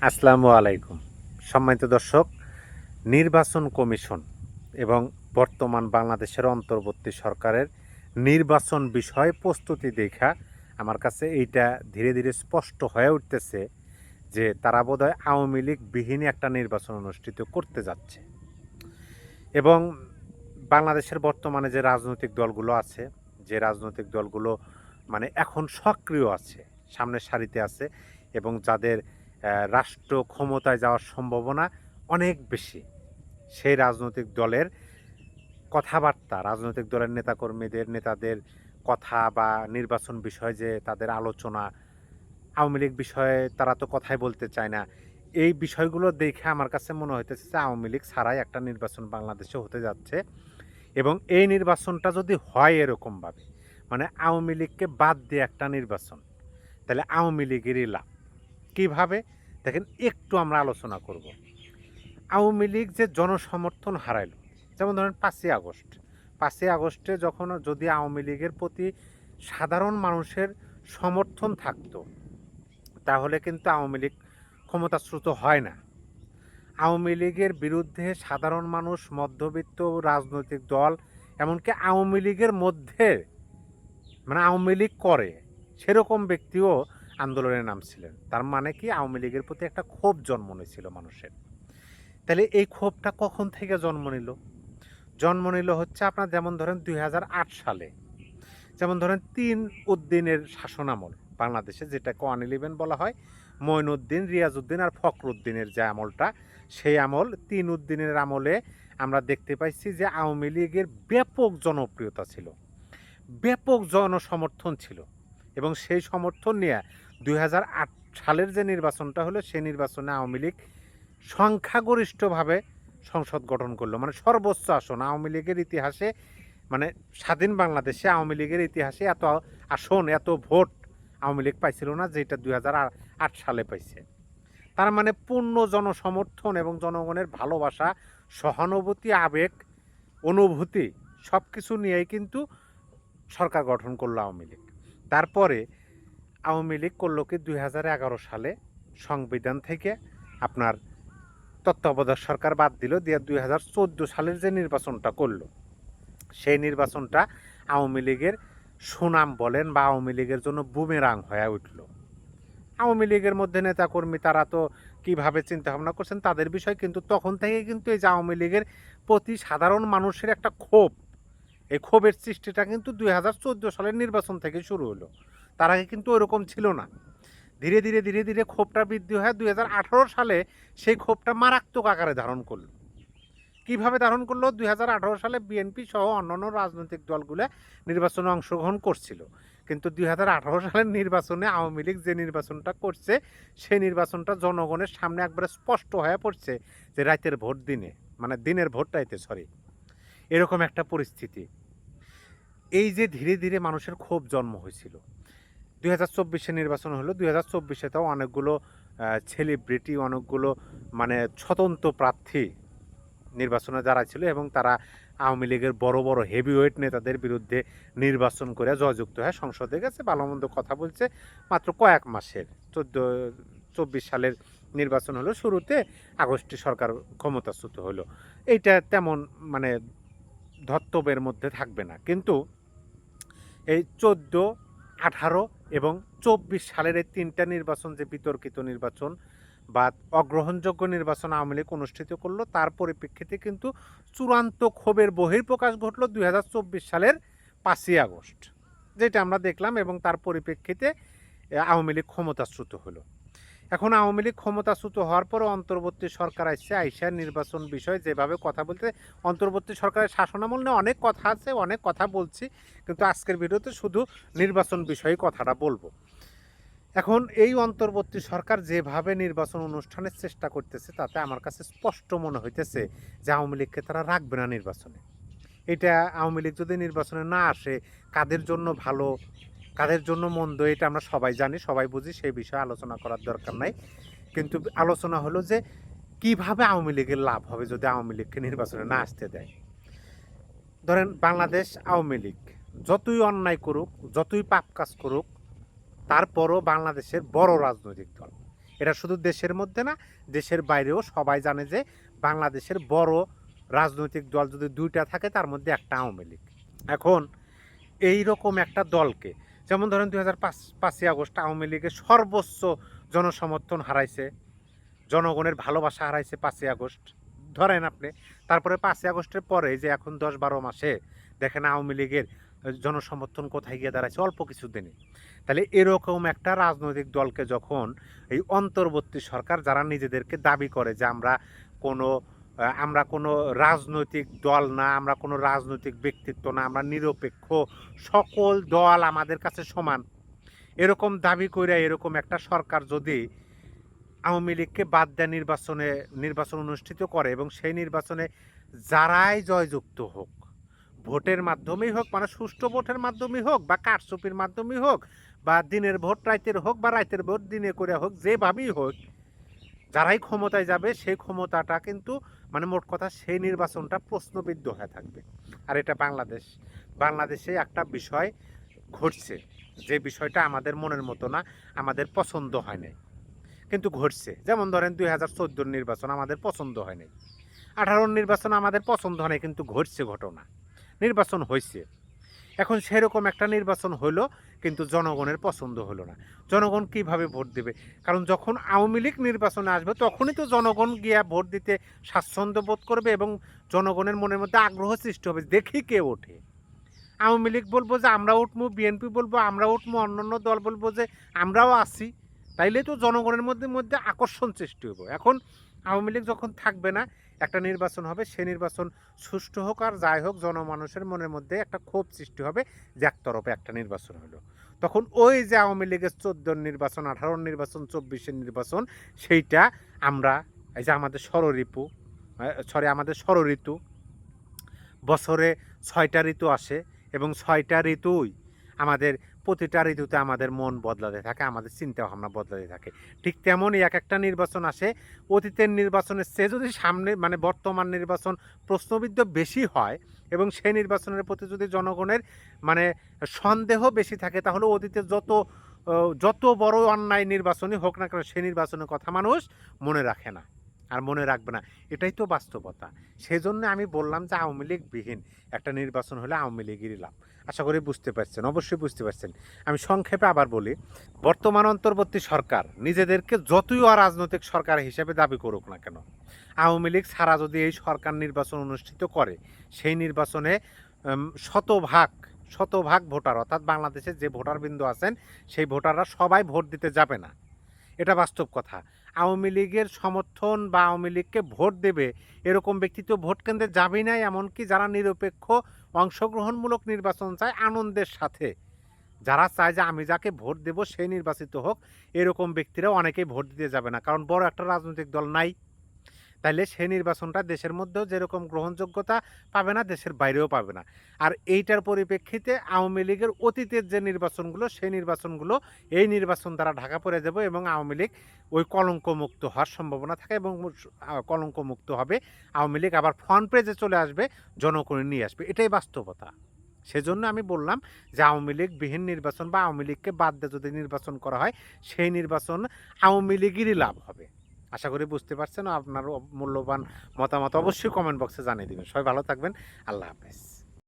আসসালামু আলাইকুম। সম্মানিত দর্শক, নির্বাচন কমিশন এবং বর্তমান বাংলাদেশের অন্তর্বর্তী সরকারের নির্বাচন বিষয়ে প্রস্তুতি দেখা আমার কাছে এইটা ধীরে ধীরে স্পষ্ট হয়ে উঠতেছে যে তারা বোধহয় আওয়ামী লীগ বিহীন একটা নির্বাচন অনুষ্ঠিত করতে যাচ্ছে। এবং বাংলাদেশের বর্তমানে যে রাজনৈতিক দলগুলো আছে, যে রাজনৈতিক দলগুলো মানে এখন সক্রিয় আছে, সামনের সারিতে আছে এবং যাদের রাষ্ট্র ক্ষমতায় যাওয়ার সম্ভাবনা অনেক বেশি, সেই রাজনৈতিক দলের কথাবার্তা, রাজনৈতিক দলের নেতাদের কথা বা নির্বাচন বিষয়ে যে তাদের আলোচনা, আওয়ামী লীগ বিষয়ে তারা তো কথাই বলতে চায় না। এই বিষয়গুলো দেখে আমার কাছে মনে হইতেছে যে আওয়ামী লীগ ছাড়াই একটা নির্বাচন বাংলাদেশে হতে যাচ্ছে। এবং এই নির্বাচনটা যদি হয় এরকমভাবে, মানে আওয়ামী লীগকে বাদ দিয়ে একটা নির্বাচন, তাহলে আওয়ামী লীগেরই লাভ। কীভাবে? দেখেন, একটু আমরা আলোচনা করব। আওয়ামী লীগ যে জনসমর্থন হারাইল, যেমন ধরেন 5ই আগস্ট। 5ই আগস্টে যখন যদি আওয়ামী লীগের প্রতি সাধারণ মানুষের সমর্থন থাকতো, তাহলে কিন্তু আওয়ামী লীগ ক্ষমতাচ্যুত হয় না। আওয়ামী লীগের বিরুদ্ধে সাধারণ মানুষ, মধ্যবিত্ত রাজনৈতিক দল, এমনকি আওয়ামী লীগের মধ্যে মানে আওয়ামী লীগ করে সেরকম ব্যক্তিও আন্দোলনে নামছিলেন। তার মানে কি, আওয়ামী লীগের প্রতি একটা ক্ষোভ জন্ম নিয়েছিল মানুষের। তাহলে এই ক্ষোভটা কখন থেকে জন্ম নিল? জন্ম নিল হচ্ছে আপনার, যেমন ধরেন 2008 সালে, যেমন ধরেন 3 উদ্দিনের শাসনামল বাংলাদেশে, যেটাকে 111 বলা হয়, মঈনুদ্দিন, রিয়াজউদ্দিন আর ফখরুদ্দিনের যে আমলটা, সেই আমল 3 উদ্দিনের আমলে আমরা দেখতে পাইছি যে আওয়ামী লীগের ব্যাপক জনপ্রিয়তা ছিল, ব্যাপক জনসমর্থন ছিল। এবং সেই সমর্থন নিয়ে 2008 সালের যে নির্বাচনটা হলো, সেই নির্বাচনে আওয়ামী লীগ সংখ্যাগরিষ্ঠভাবে সংসদ গঠন করলো, মানে সর্বোচ্চ আসন আওয়ামী লীগের ইতিহাসে, মানে স্বাধীন বাংলাদেশে আওয়ামী লীগের ইতিহাসে এত আসন, এত ভোট আওয়ামী লীগ পাইছিল না, যেটা 2008 সালে পাইছে। তার মানে পূর্ণ জনসমর্থন এবং জনগণের ভালোবাসা, সহানুভূতি, আবেগ, অনুভূতি সব কিছু নিয়েই কিন্তু সরকার গঠন করলো আওয়ামী লীগ। তারপরে আওয়ামী লীগ করলো কি, 2011 সালে সংবিধান থেকে আপনার তত্ত্বাবধায়ক সরকার বাদ দিল, দিয়ে 2014 সালের যে নির্বাচনটা করলো, সেই নির্বাচনটা আওয়ামী লীগের সুনাম বলেন বা আওয়ামী লীগের জন্য বুমেরাং হয়ে উঠল। আওয়ামী লীগের মধ্যে নেতাকর্মী তারা তো কীভাবে চিন্তাভাবনা করছেন তাদের বিষয়, কিন্তু তখন থেকে কিন্তু এই যে আওয়ামী লীগের প্রতি সাধারণ মানুষের একটা ক্ষোভ, এই ক্ষোভের সৃষ্টিটা কিন্তু 2014 সালের নির্বাচন থেকে শুরু হলো। তার আগে কিন্তু ওরকম ছিল না। ধীরে ধীরে ধীরে ধীরে ক্ষোভটা বৃদ্ধি হয় 2018 সালে, সেই ক্ষোভটা মারাত্মক আকারে ধারণ করলো। কীভাবে ধারণ করলো? 2018 সালে বিএনপি সহ অন্যান্য রাজনৈতিক দলগুলো নির্বাচনে অংশগ্রহণ করছিল, কিন্তু 2018 সালের নির্বাচনে আওয়ামী লীগ যে নির্বাচনটা করছে, সেই নির্বাচনটা জনগণের সামনে একবারে স্পষ্ট হয়ে পড়ছে যে রাতের ভোট দিনে, মানে দিনের ভোট রাইতে, সরি, এরকম একটা পরিস্থিতি। এই যে ধীরে ধীরে মানুষের ক্ষোভ জন্ম হয়েছিল, 2024 নির্বাচন হলো, 2024-তেও অনেকগুলো সেলিব্রিটি, অনেকগুলো মানে স্বতন্ত্র প্রার্থী নির্বাচনে দাঁড়াইছিল এবং তারা আওয়ামী লীগের বড় বড় হেভিওয়েট নেতাদের বিরুদ্ধে নির্বাচন করে জয়যুক্ত হয়ে সংসদে গেছে, ভালো মন্দ কথা বলছে। মাত্র কয়েক মাসের 24 সালের নির্বাচন হলো, শুরুতে আগস্টে সরকার ক্ষমতাচ্যুত হলো। এইটা তেমন মানে ধর্তব্যের মধ্যে থাকবে না, কিন্তু এই 14, 18 এবং 24 সালের এই 3টা নির্বাচন, যে বিতর্কিত নির্বাচন বা অগ্রহণযোগ্য নির্বাচন আওয়ামী লীগ অনুষ্ঠিত করলো, তার পরিপ্রেক্ষিতে কিন্তু চূড়ান্ত ক্ষোভের বহিঃপ্রকাশ ঘটলো 2024 সালের 5ই আগস্ট, যেটা আমরা দেখলাম। এবং তার পরিপ্রেক্ষিতে আওয়ামী লীগ ক্ষমতাচ্যুত হলো। এখন আওয়ামী লীগ ক্ষমতাচ্যুত হওয়ার পরে অন্তর্বর্তী সরকার আইসা নির্বাচন বিষয়ে যেভাবে কথা বলতে, অন্তর্বর্তী সরকারের শাসনামল নিয়ে অনেক কথা আছে, অনেক কথা বলছি, কিন্তু আজকের ভিডিওতে শুধু নির্বাচন বিষয়ে কথাটা বলবো। এখন এই অন্তর্বর্তী সরকার যেভাবে নির্বাচন অনুষ্ঠানের চেষ্টা করতেছে, তাতে আমার কাছে স্পষ্ট মনে হইতেছে যে আওয়ামী লীগকে তারা রাখবে না নির্বাচনে। এটা আওয়ামী লীগ যদি নির্বাচনে না আসে, কাদের জন্য ভালো, কাদের জন্য মন্দ, এটা আমরা সবাই জানি, সবাই বুঝি, সেই বিষয়ে আলোচনা করার দরকার নাই। কিন্তু আলোচনা হলো যে কিভাবে আওয়ামী লীগের লাভ হবে যদি আওয়ামী লীগকে নির্বাচনে না আসতে দেয়। ধরেন, বাংলাদেশ আওয়ামী লীগ যতই অন্যায় করুক, যতই পাপ কাজ করুক, তারপরও বাংলাদেশের বড় রাজনৈতিক দল, এটা শুধু দেশের মধ্যে না, দেশের বাইরেও সবাই জানে যে বাংলাদেশের বড় রাজনৈতিক দল যদি দুইটা থাকে তার মধ্যে একটা আওয়ামী লীগ। এখন এই রকম একটা দলকে, যেমন ধরেন 2005 আগস্ট আওয়ামী লীগের সর্বোচ্চ জনসমর্থন হারাইছে, জনগণের ভালোবাসা হারাইছে 5 আগস্ট ধরেন আপনি। তারপরে 5 আগস্টের পরে যে এখন 10-12 মাসে দেখেন আওয়ামী লীগের জনসমর্থন কোথায় গিয়ে দাঁড়াইছে, অল্প কিছু দিনে। তাহলে এরকম একটা রাজনৈতিক দলকে যখন এই অন্তর্বর্তী সরকার, যারা নিজেদেরকে দাবি করে যে আমরা কোনো রাজনৈতিক দল না, আমরা কোনো রাজনৈতিক ব্যক্তিত্ব না, আমরা নিরপেক্ষ, সকল দল আমাদের কাছে সমান, এরকম দাবি করে এরকম একটা সরকার যদি আওয়ামী লীগকে বাদ দেয় নির্বাচন অনুষ্ঠিত করে এবং সেই নির্বাচনে যারাই জয়যুক্ত হোক, ভোটের মাধ্যমেই হোক, মানে সুষ্ঠু ভোটের মাধ্যমেই হোক বা কারচুপির মাধ্যমেই হোক বা দিনের ভোট রাইতের হোক বা রাইতের ভোট দিনে করে হোক, যেভাবেই হোক, যারাই ক্ষমতায় যাবে সেই ক্ষমতাটা কিন্তু মানে মোট কথা সেই নির্বাচনটা প্রশ্নবিদ্ধ হয়ে থাকবে। আর এটা বাংলাদেশে একটা বিষয় ঘটছে, যে বিষয়টা আমাদের মনের মতো না, আমাদের পছন্দ হয় নাই, কিন্তু ঘটছে। যেমন ধরেন 2014 নির্বাচন আমাদের পছন্দ হয় নাই, 18 নির্বাচন আমাদের পছন্দ হয় নাই, কিন্তু ঘটছে ঘটনা, নির্বাচন হয়েছে। এখন সেরকম একটা নির্বাচন হলো, কিন্তু জনগণের পছন্দ হলো না। জনগণ কিভাবে ভোট দেবে? কারণ যখন আওয়ামী লীগ নির্বাচনে আসবে তখনই তো জনগণ গিয়া ভোট দিতে স্বাচ্ছন্দ্য বোধ করবে এবং জনগণের মনের মধ্যে আগ্রহ সৃষ্টি হবে, দেখি কে ওঠে। আওয়ামী লীগ বলবো যে আমরা উঠবো, বিএনপি বলবো আমরা উঠবো, অন্যান্য দল বলবো যে আমরাও আছি, তাইলে তো জনগণের মধ্যে আকর্ষণ সৃষ্টি হবে। এখন আওয়ামী লীগ যখন থাকবে না, একটা নির্বাচন হবে, সেই নির্বাচন সুষ্ঠু হোক আর যাই হোক, জনমানুষের মনের মধ্যে একটা ক্ষোভ সৃষ্টি হবে যে একতরফে একটা নির্বাচন হলো। তখন ওই যে আওয়ামী লীগের 14 নির্বাচন, 18 নির্বাচন, 24 নির্বাচন, সেইটা আমরা এই যে আমাদের আমাদের ষড়ঋতু, বছরে 6টা ঋতু আসে এবং 6টা ঋতুই আমাদের, প্রতিটা ঋতুতে আমাদের মন বদলাতে থাকে, আমাদের চিন্তা ভাবনা বদলাতে থাকে। ঠিক তেমনই এক একটা নির্বাচন আসে, অতীতের নির্বাচনের চেয়ে যদি সামনে মানে বর্তমান নির্বাচন প্রশ্নবিদ্ধ বেশি হয় এবং সেই নির্বাচনের প্রতি যদি জনগণের মানে সন্দেহ বেশি থাকে, তাহলে অতীতে যত বড় অন্যায় নির্বাচনই হোক না কেন, সেই নির্বাচনের কথা মানুষ মনে রাখে না আর মনে রাখবে না। এটাই তো বাস্তবতা। সেজন্য আমি বললাম যে আওয়ামী লীগ বিহীন একটা নির্বাচন হলে আওয়ামী লীগেরই লাভ। আশা করি বুঝতে পারছেন, অবশ্যই বুঝতে পারছেন। আমি সংক্ষেপে আবার বলি, বর্তমান অন্তর্বর্তী সরকার নিজেদেরকে যতই অরাজনৈতিক সরকার হিসেবে দাবি করুক না কেন, আওয়ামী লীগ ছাড়া যদি এই সরকার নির্বাচন অনুষ্ঠিত করে, সেই নির্বাচনে শতভাগ ভোটার, অর্থাৎ বাংলাদেশের যে ভোটারবৃন্দ আছেন সেই ভোটাররা সবাই ভোট দিতে যাবে না, এটা বাস্তব কথা। আওয়ামী লীগের সমর্থন বা আওয়ামী লীগকে ভোট দেবে এরকম ব্যক্তি তো ভোট কেন্দ্রে যাবেই নাই, এমনকি যারা নিরপেক্ষ অংশগ্রহণমূলক নির্বাচন চায় আনন্দের সাথে, যারা চায় যে আমি যাকে ভোট দেব সেই নির্বাচিত হোক, এরকম ব্যক্তিরাও অনেকেই ভোট দিতে যাবে না, কারণ বড় একটা রাজনৈতিক দল নাই। তাইলে সেই নির্বাচনটা দেশের মধ্যেও যেরকম গ্রহণযোগ্যতা পাবে না, দেশের বাইরেও পাবে না। আর এইটার পরিপ্রেক্ষিতে আওয়ামী লীগের অতীতের যে নির্বাচনগুলো, সেই নির্বাচনগুলো এই নির্বাচন দ্বারা ঢাকা পড়ে যাবে এবং আওয়ামী লীগ ওই কলঙ্কমুক্ত হওয়ার সম্ভাবনা থাকে এবং কলঙ্কমুক্ত হবে, আওয়ামী লীগ আবার ফ্রন্ট পেজে চলে আসবে, জনগণ নিয়ে আসবে, এটাই বাস্তবতা। সেজন্য আমি বললাম যে আওয়ামী লীগ বিহীন নির্বাচন বা আওয়ামী লীগকে বাদ দিয়ে যদি নির্বাচন করা হয়, সেই নির্বাচন আওয়ামী লীগেরই লাভ হবে। আশা করি বুঝতে পারছেন। আপনার মূল্যবান মতামত অবশ্যই কমেন্ট বক্সে জানিয়ে দিবেন। সবাই ভালো থাকবেন। আল্লাহ হাফেজ।